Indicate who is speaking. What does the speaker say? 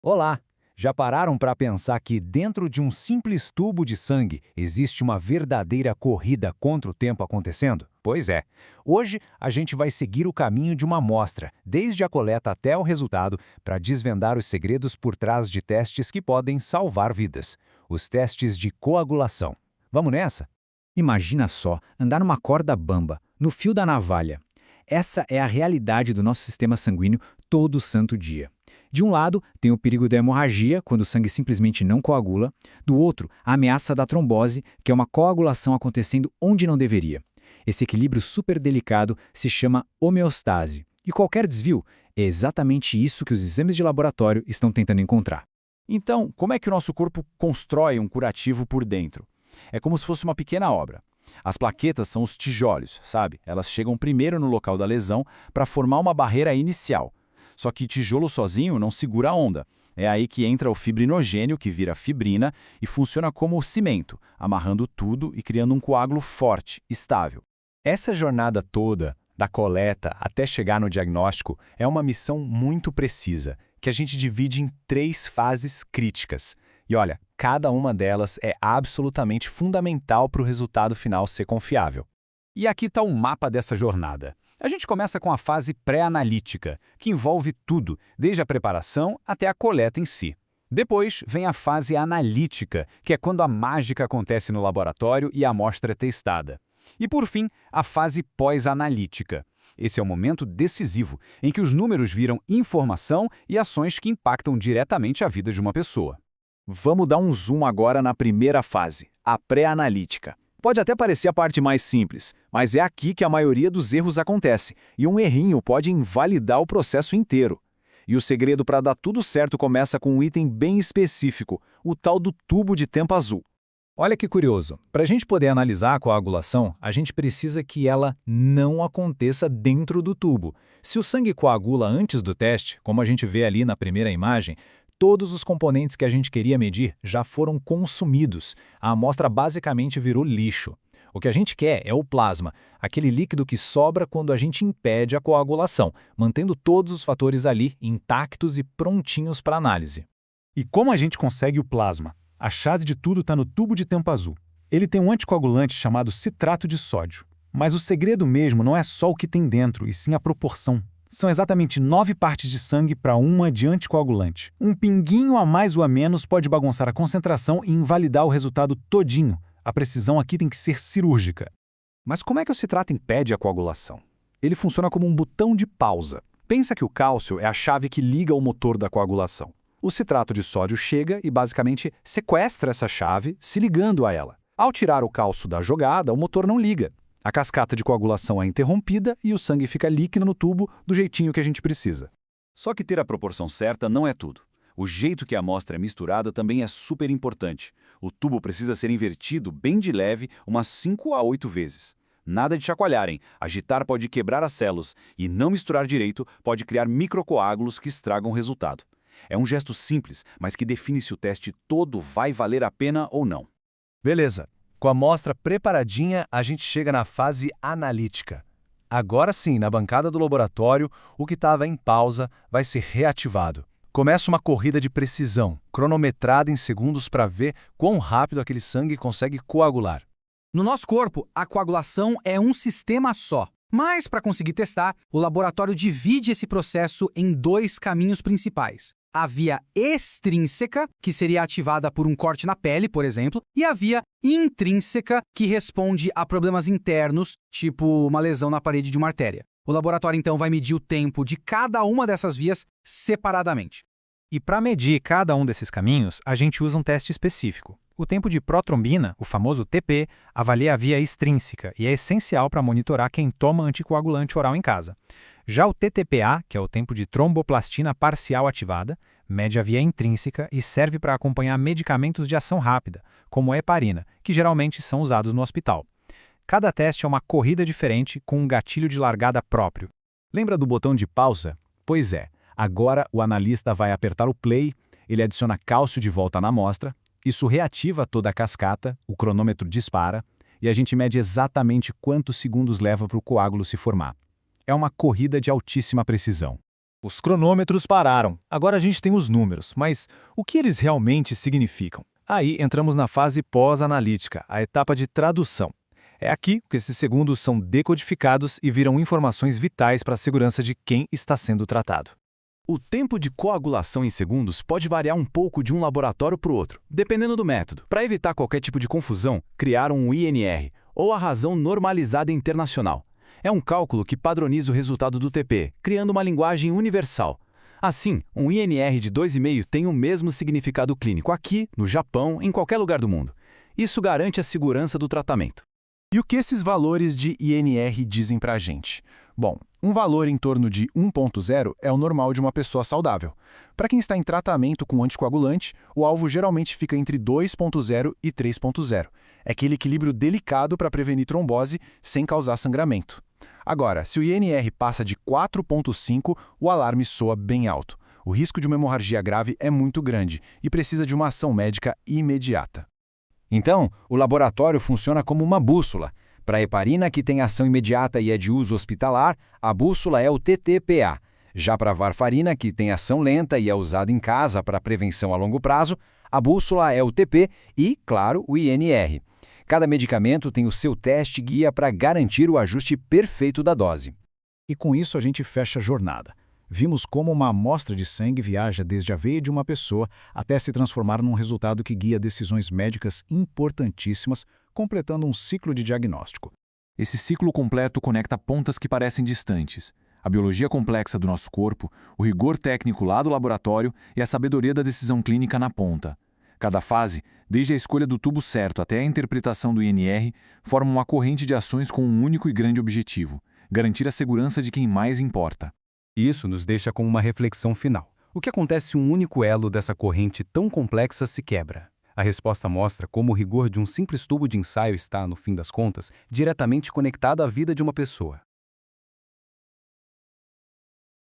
Speaker 1: Olá! Já pararam para pensar que dentro de um simples tubo de sangue existe uma verdadeira corrida contra o tempo acontecendo? Pois é. Hoje a gente vai seguir o caminho de uma amostra, desde a coleta até o resultado, para desvendar os segredos por trás de testes que podem salvar vidas. Os testes de coagulação. Vamos nessa?
Speaker 2: Imagina só, andar numa corda bamba, no fio da navalha. Essa é a realidade do nosso sistema sanguíneo todo santo dia. De um lado, tem o perigo da hemorragia, quando o sangue simplesmente não coagula. Do outro, a ameaça da trombose, que é uma coagulação acontecendo onde não deveria. Esse equilíbrio super delicado se chama homeostase. E qualquer desvio é exatamente isso que os exames de laboratório estão tentando encontrar.
Speaker 3: Então, como é que o nosso corpo constrói um curativo por dentro? É como se fosse uma pequena obra. As plaquetas são os tijolos, sabe? Elas chegam primeiro no local da lesão para formar uma barreira inicial. Só que tijolo sozinho não segura a onda. É aí que entra o fibrinogênio, que vira fibrina, e funciona como o cimento, amarrando tudo e criando um coágulo forte, estável.
Speaker 1: Essa jornada toda, da coleta até chegar no diagnóstico, é uma missão muito precisa, que a gente divide em 3 fases críticas. E olha, cada uma delas é absolutamente fundamental para o resultado final ser confiável.
Speaker 3: E aqui está um mapa dessa jornada. A gente começa com a fase pré-analítica, que envolve tudo, desde a preparação até a coleta em si. Depois vem a fase analítica, que é quando a mágica acontece no laboratório e a amostra é testada. E por fim, a fase pós-analítica. Esse é o momento decisivo, em que os números viram informação e ações que impactam diretamente a vida de uma pessoa.
Speaker 2: Vamos dar um zoom agora na primeira fase, a pré-analítica. Pode até parecer a parte mais simples, mas é aqui que a maioria dos erros acontece, e um errinho pode invalidar o processo inteiro. E o segredo para dar tudo certo começa com um item bem específico, o tal do tubo de tampa azul.
Speaker 1: Olha que curioso, para a gente poder analisar a coagulação, a gente precisa que ela não aconteça dentro do tubo. Se o sangue coagula antes do teste, como a gente vê ali na primeira imagem, todos os componentes que a gente queria medir já foram consumidos. A amostra basicamente virou lixo. O que a gente quer é o plasma, aquele líquido que sobra quando a gente impede a coagulação, mantendo todos os fatores ali intactos e prontinhos para análise.
Speaker 3: E como a gente consegue o plasma? A chave de tudo está no tubo de tampa azul. Ele tem um anticoagulante chamado citrato de sódio. Mas o segredo mesmo não é só o que tem dentro, e sim a proporção. São exatamente 9 partes de sangue para uma de anticoagulante. Um pinguinho a mais ou a menos pode bagunçar a concentração e invalidar o resultado todinho. A precisão aqui tem que ser cirúrgica.
Speaker 2: Mas como é que o citrato impede a coagulação? Ele funciona como um botão de pausa. Pensa que o cálcio é a chave que liga o motor da coagulação. O citrato de sódio chega e basicamente sequestra essa chave, se ligando a ela. Ao tirar o cálcio da jogada, o motor não liga. A cascata de coagulação é interrompida e o sangue fica líquido no tubo do jeitinho que a gente precisa. Só que ter a proporção certa não é tudo. O jeito que a amostra é misturada também é super importante. O tubo precisa ser invertido bem de leve umas 5 a 8 vezes. Nada de chacoalharem, agitar pode quebrar as células e não misturar direito pode criar microcoágulos que estragam o resultado. É um gesto simples, mas que define se o teste todo vai valer a pena ou não.
Speaker 1: Beleza. Com a amostra preparadinha, a gente chega na fase analítica. Agora sim, na bancada do laboratório, o que estava em pausa vai ser reativado. Começa uma corrida de precisão, cronometrada em segundos para ver quão rápido aquele sangue consegue coagular.
Speaker 4: No nosso corpo, a coagulação é um sistema só. Mas, para conseguir testar, o laboratório divide esse processo em 2 caminhos principais. A via extrínseca, que seria ativada por um corte na pele, por exemplo, e a via intrínseca, que responde a problemas internos, tipo uma lesão na parede de uma artéria. O laboratório, então, vai medir o tempo de cada uma dessas vias separadamente.
Speaker 5: E para medir cada um desses caminhos, a gente usa um teste específico. O tempo de protrombina, o famoso TP, avalia a via extrínseca e é essencial para monitorar quem toma anticoagulante oral em casa. Já o TTPA, que é o tempo de tromboplastina parcial ativada, mede a via intrínseca e serve para acompanhar medicamentos de ação rápida, como a heparina, que geralmente são usados no hospital. Cada teste é uma corrida diferente com um gatilho de largada próprio.
Speaker 2: Lembra do botão de pausa? Pois é, agora o analista vai apertar o play, ele adiciona cálcio de volta na amostra, isso reativa toda a cascata, o cronômetro dispara, e a gente mede exatamente quantos segundos leva para o coágulo se formar. É uma corrida de altíssima precisão.
Speaker 1: Os cronômetros pararam. Agora a gente tem os números, mas o que eles realmente significam? Aí entramos na fase pós-analítica, a etapa de tradução. É aqui que esses segundos são decodificados e viram informações vitais para a segurança de quem está sendo tratado.
Speaker 3: O tempo de coagulação em segundos pode variar um pouco de um laboratório para o outro, dependendo do método. Para evitar qualquer tipo de confusão, criaram um INR, ou a razão normalizada internacional. É um cálculo que padroniza o resultado do TP, criando uma linguagem universal. Assim, um INR de 2,5 tem o mesmo significado clínico aqui, no Japão, em qualquer lugar do mundo. Isso garante a segurança do tratamento.
Speaker 2: E o que esses valores de INR dizem para a gente? Bom, um valor em torno de 1,0 é o normal de uma pessoa saudável. Para quem está em tratamento com anticoagulante, o alvo geralmente fica entre 2,0 e 3,0. É aquele equilíbrio delicado para prevenir trombose sem causar sangramento. Agora, se o INR passa de 4,5, o alarme soa bem alto. O risco de uma hemorragia grave é muito grande e precisa de uma ação médica imediata.
Speaker 6: Então, o laboratório funciona como uma bússola. Para a heparina, que tem ação imediata e é de uso hospitalar, a bússola é o TTPA. Já para a varfarina, que tem ação lenta e é usada em casa para prevenção a longo prazo, a bússola é o TP e, claro, o INR. Cada medicamento tem o seu teste guia para garantir o ajuste perfeito da dose.
Speaker 2: E com isso a gente fecha a jornada. Vimos como uma amostra de sangue viaja desde a veia de uma pessoa até se transformar num resultado que guia decisões médicas importantíssimas, completando um ciclo de diagnóstico.
Speaker 3: Esse ciclo completo conecta pontas que parecem distantes. A biologia complexa do nosso corpo, o rigor técnico lá do laboratório e a sabedoria da decisão clínica na ponta. Cada fase, desde a escolha do tubo certo até a interpretação do INR, forma uma corrente de ações com um único e grande objetivo: garantir a segurança de quem mais importa.
Speaker 7: Isso nos deixa com uma reflexão final. O que acontece se um único elo dessa corrente tão complexa se quebra? A resposta mostra como o rigor de um simples tubo de ensaio está, no fim das contas, diretamente conectado à vida de uma pessoa.